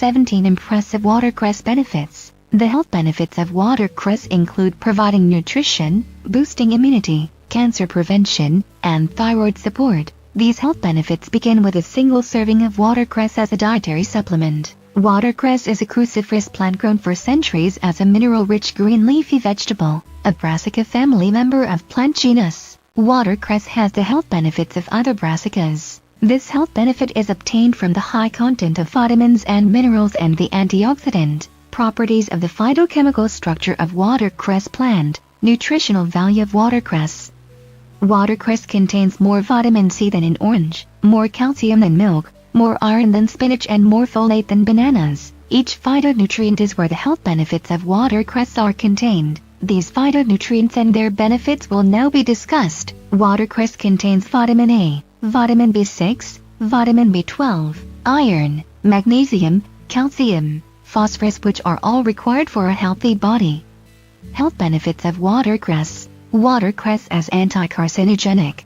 17 impressive watercress benefits. The health benefits of watercress include providing nutrition, boosting immunity, cancer prevention, and thyroid support. These health benefits begin with a single serving of watercress as a dietary supplement. Watercress is a cruciferous plant grown for centuries as a mineral-rich green leafy vegetable, a brassica family member of plant genus. Watercress has the health benefits of other brassicas. This health benefit is obtained from the high content of vitamins and minerals and the antioxidant properties of the phytochemical structure of watercress plant. Nutritional value of watercress. Watercress contains more vitamin C than an orange, more calcium than milk, more iron than spinach, and more folate than bananas. Each phytonutrient is where the health benefits of watercress are contained. These phytonutrients and their benefits will now be discussed. Watercress contains vitamin A, vitamin B6, vitamin B12, iron, magnesium, calcium, phosphorus, which are all required for a healthy body. Health benefits of watercress. Watercress as anti-carcinogenic.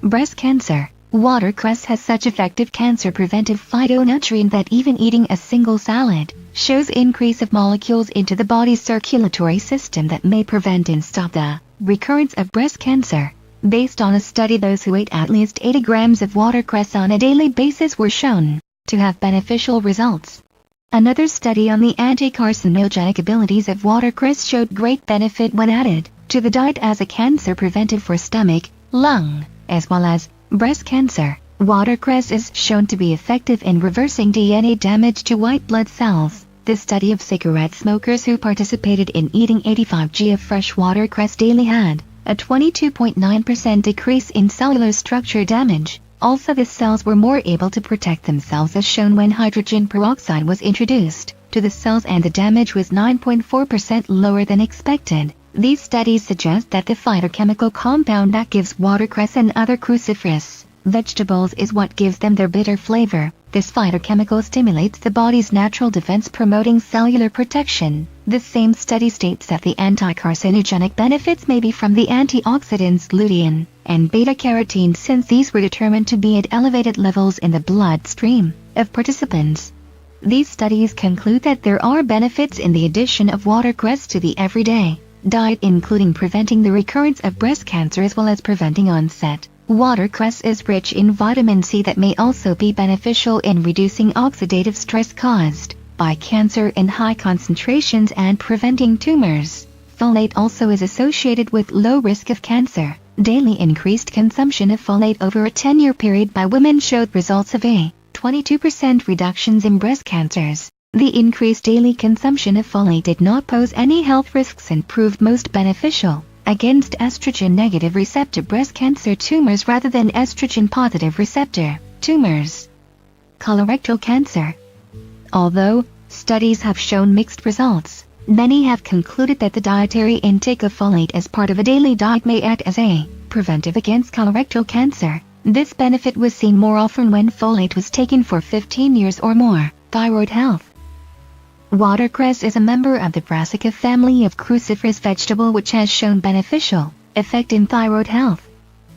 Breast cancer. Watercress has such effective cancer-preventive phytonutrient that even eating a single salad shows increase of molecules into the body's circulatory system that may prevent and stop the recurrence of breast cancer. Based on a study, those who ate at least 80 grams of watercress on a daily basis were shown to have beneficial results. Another study on the anti-carcinogenic abilities of watercress showed great benefit when added to the diet as a cancer preventive for stomach, lung, as well as breast cancer. Watercress is shown to be effective in reversing DNA damage to white blood cells. The study of cigarette smokers who participated in eating 85 g of fresh watercress daily had a 22.9% decrease in cellular structure damage. Also, the cells were more able to protect themselves as shown when hydrogen peroxide was introduced to the cells, and the damage was 9.4% lower than expected. These studies suggest that the phytochemical compound that gives watercress and other cruciferous vegetables is what gives them their bitter flavor. This phytochemical stimulates the body's natural defense, promoting cellular protection. The same study states that the anti-carcinogenic benefits may be from the antioxidants lutein and beta-carotene, since these were determined to be at elevated levels in the bloodstream of participants. These studies conclude that there are benefits in the addition of watercress to the everyday diet, including preventing the recurrence of breast cancer as well as preventing onset. Watercress is rich in vitamin C that may also be beneficial in reducing oxidative stress caused by cancer in high concentrations and preventing tumors. Folate also is associated with low risk of cancer. Daily increased consumption of folate over a 10-year period by women showed results of a 22% reductions in breast cancers. The increased daily consumption of folate did not pose any health risks and proved most beneficial against estrogen-negative receptor breast cancer tumors rather than estrogen-positive receptor tumors. Colorectal cancer. Although studies have shown mixed results, many have concluded that the dietary intake of folate as part of a daily diet may act as a preventive against colorectal cancer. This benefit was seen more often when folate was taken for 15 years or more. Thyroid health. Watercress is a member of the brassica family of cruciferous vegetable which has shown beneficial effect in thyroid health.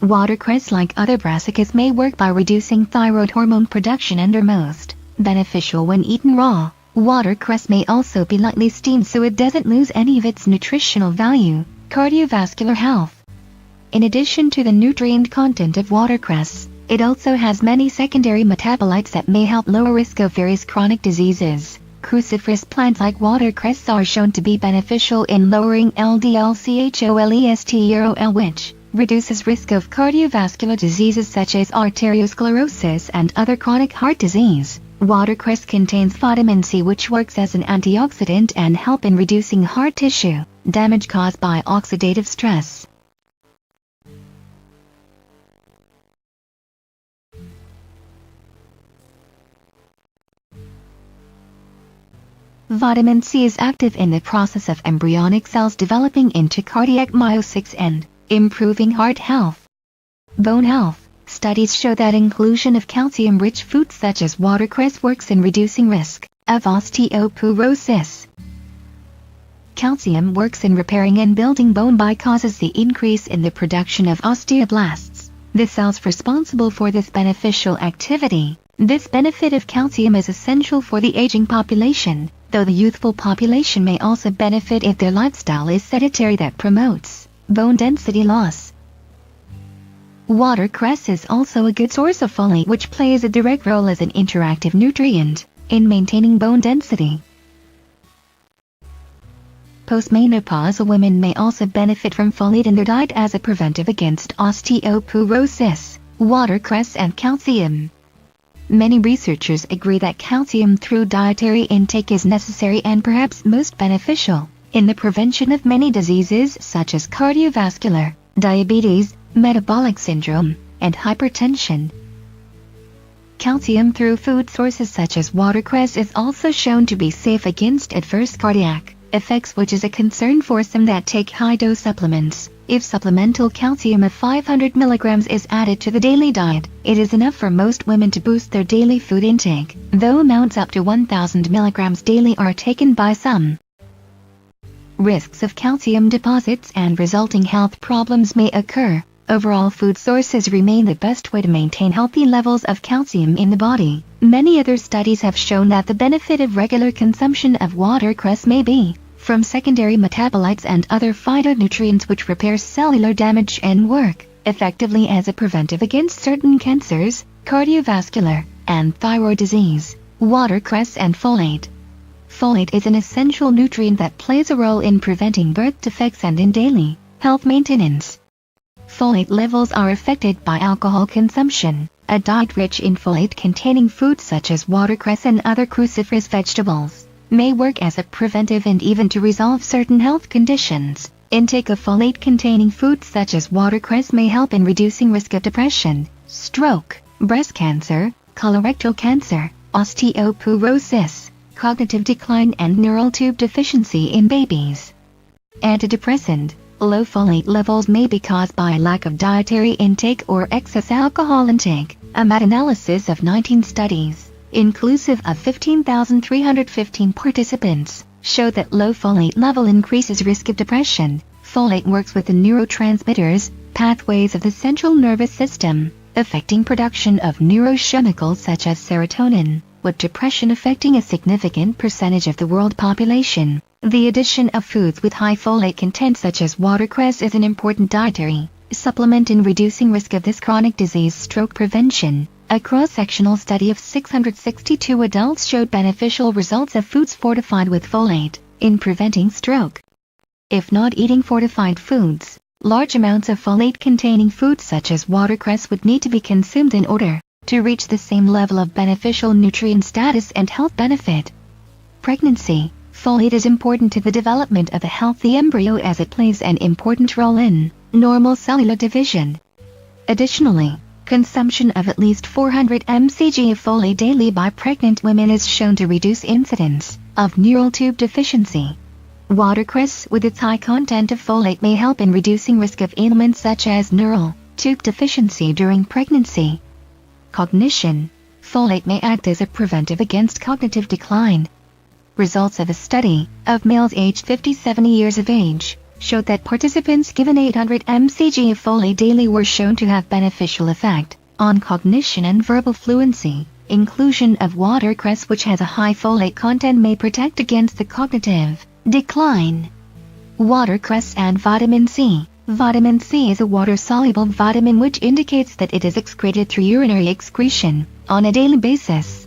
Watercress, like other brassicas, may work by reducing thyroid hormone production and are most beneficial when eaten raw. Watercress may also be lightly steamed so it doesn't lose any of its nutritional value. Cardiovascular health. In addition to the nutrient content of watercress, it also has many secondary metabolites that may help lower risk of various chronic diseases. Cruciferous plants like watercress are shown to be beneficial in lowering LDL-cholesterol, which reduces risk of cardiovascular diseases such as arteriosclerosis and other chronic heart disease. Watercress contains vitamin C, which works as an antioxidant and help in reducing heart tissue damage caused by oxidative stress. Vitamin C is active in the process of embryonic cells developing into cardiac myocytes and improving heart health. Bone health. Studies show that inclusion of calcium-rich foods such as watercress works in reducing risk of osteoporosis. Calcium works in repairing and building bone by causes the increase in the production of osteoblasts. The cells responsible for this beneficial activity This benefit of calcium is essential for the aging population, though the youthful population may also benefit if their lifestyle is sedentary that promotes bone density loss. Watercress is also a good source of folate, which plays a direct role as an interactive nutrient in maintaining bone density. Postmenopausal women may also benefit from folate in their diet as a preventive against osteoporosis. Watercress and calcium. Many researchers agree that calcium through dietary intake is necessary and perhaps most beneficial in the prevention of many diseases such as cardiovascular, diabetes, metabolic syndrome, and hypertension. Calcium through food sources such as watercress is also shown to be safe against adverse cardiac effects, which is a concern for some that take high-dose supplements. If supplemental calcium of 500 mg is added to the daily diet, it is enough for most women to boost their daily food intake, though amounts up to 1,000 mg daily are taken by some. Risks of calcium deposits and resulting health problems may occur. Overall, food sources remain the best way to maintain healthy levels of calcium in the body. Many other studies have shown that the benefit of regular consumption of watercress may be from secondary metabolites and other phytonutrients which repair cellular damage and work effectively as a preventive against certain cancers, cardiovascular, and thyroid disease. Watercress and folate. Folate is an essential nutrient that plays a role in preventing birth defects and in daily health maintenance. Folate levels are affected by alcohol consumption. A diet rich in folate-containing foods such as watercress and other cruciferous vegetables may work as a preventive and even to resolve certain health conditions. Intake of folate-containing foods such as watercress may help in reducing risk of depression, stroke, breast cancer, colorectal cancer, osteoporosis, cognitive decline, and neural tube deficiency in babies. Antidepressant. Low folate levels may be caused by a lack of dietary intake or excess alcohol intake. A meta-analysis of 19 studies, inclusive of 15,315 participants, showed that low folate level increases risk of depression. Folate works with the neurotransmitters, pathways of the central nervous system, affecting production of neurochemicals such as serotonin, with depression affecting a significant percentage of the world population. The addition of foods with high folate content such as watercress is an important dietary supplement in reducing risk of this chronic disease. Stroke prevention. A cross-sectional study of 662 adults showed beneficial results of foods fortified with folate in preventing stroke. If not eating fortified foods, large amounts of folate-containing foods such as watercress would need to be consumed in order to reach the same level of beneficial nutrient status and health benefit. Pregnancy. Folate is important to the development of a healthy embryo as it plays an important role in normal cellular division. Additionally, consumption of at least 400 mcg of folate daily by pregnant women is shown to reduce incidence of neural tube deficiency. Watercress with its high content of folate may help in reducing risk of ailments such as neural tube deficiency during pregnancy. Cognition. Folate may act as a preventive against cognitive decline. Results of a study of males aged 50-70 years of age showed that participants given 800 mcg of folate daily were shown to have beneficial effect on cognition and verbal fluency. Inclusion of watercress, which has a high folate content, may protect against the cognitive decline. Watercress and vitamin C. Vitamin C is a water-soluble vitamin which indicates that it is excreted through urinary excretion on a daily basis.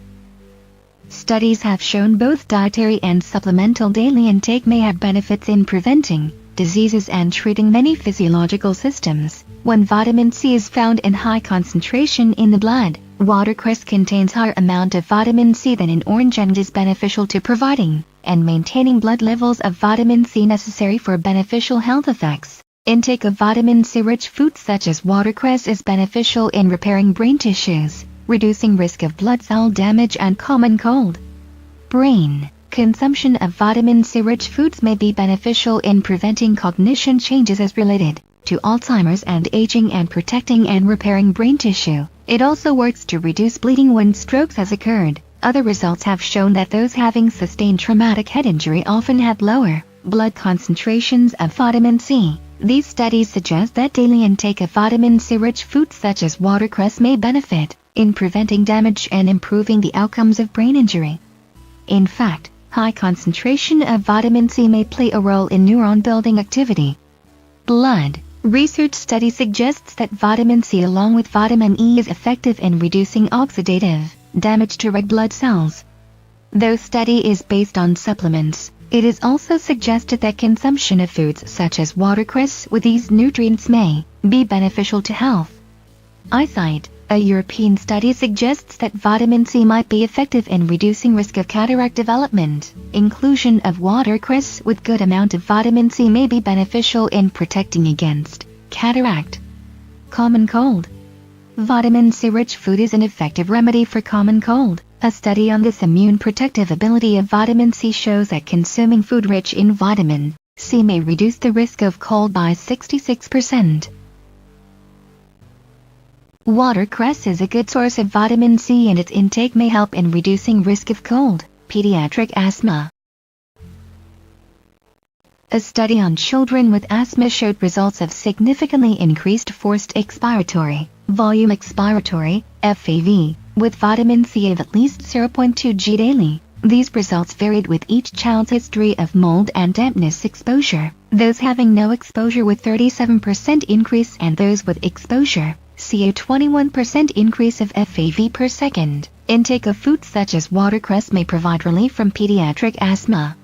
Studies have shown both dietary and supplemental daily intake may have benefits in preventing diseases and treating many physiological systems. When vitamin C is found in high concentration in the blood, watercress contains higher amount of vitamin C than in orange and is beneficial to providing and maintaining blood levels of vitamin C necessary for beneficial health effects. Intake of vitamin C-rich foods such as watercress is beneficial in repairing brain tissues, reducing risk of blood cell damage and common cold. Brain. Consumption of vitamin C-rich foods may be beneficial in preventing cognition changes as related to Alzheimer's and aging and protecting and repairing brain tissue. It also works to reduce bleeding when strokes has occurred. Other results have shown that those having sustained traumatic head injury often had lower blood concentrations of vitamin C. These studies suggest that daily intake of vitamin C-rich foods such as watercress may benefit in preventing damage and improving the outcomes of brain injury. In fact, high concentration of vitamin C may play a role in neuron-building activity. Blood. Research study suggests that vitamin C along with vitamin E is effective in reducing oxidative damage to red blood cells. Though study is based on supplements, it is also suggested that consumption of foods such as watercress with these nutrients may be beneficial to health. Eyesight. A European study suggests that vitamin C might be effective in reducing risk of cataract development. Inclusion of watercress with good amount of vitamin C may be beneficial in protecting against cataract. Common cold. Vitamin C-rich food is an effective remedy for common cold. A study on this immune protective ability of vitamin C shows that consuming food rich in vitamin C may reduce the risk of cold by 66%. Watercress is a good source of vitamin C and its intake may help in reducing risk of cold, pediatric asthma. A study on children with asthma showed results of significantly increased forced expiratory volume expiratory, FEV, with vitamin C of at least 0.2 g daily. These results varied with each child's history of mold and dampness exposure, those having no exposure with 37% increase and those with exposure, see a 21% increase of FEV per second. Intake of foods such as watercress may provide relief from pediatric asthma.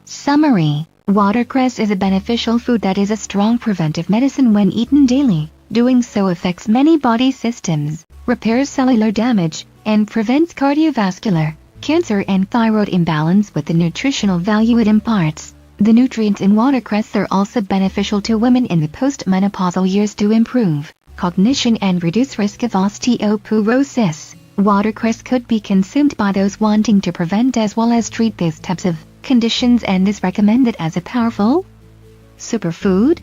Summary. Watercress is a beneficial food that is a strong preventive medicine when eaten daily. Doing so affects many body systems, repairs cellular damage, and prevents cardiovascular, cancer and thyroid imbalance with the nutritional value it imparts. The nutrients in watercress are also beneficial to women in the postmenopausal years to improve cognition and reduce risk of osteoporosis. Watercress could be consumed by those wanting to prevent as well as treat these types of conditions and is recommended as a powerful superfood.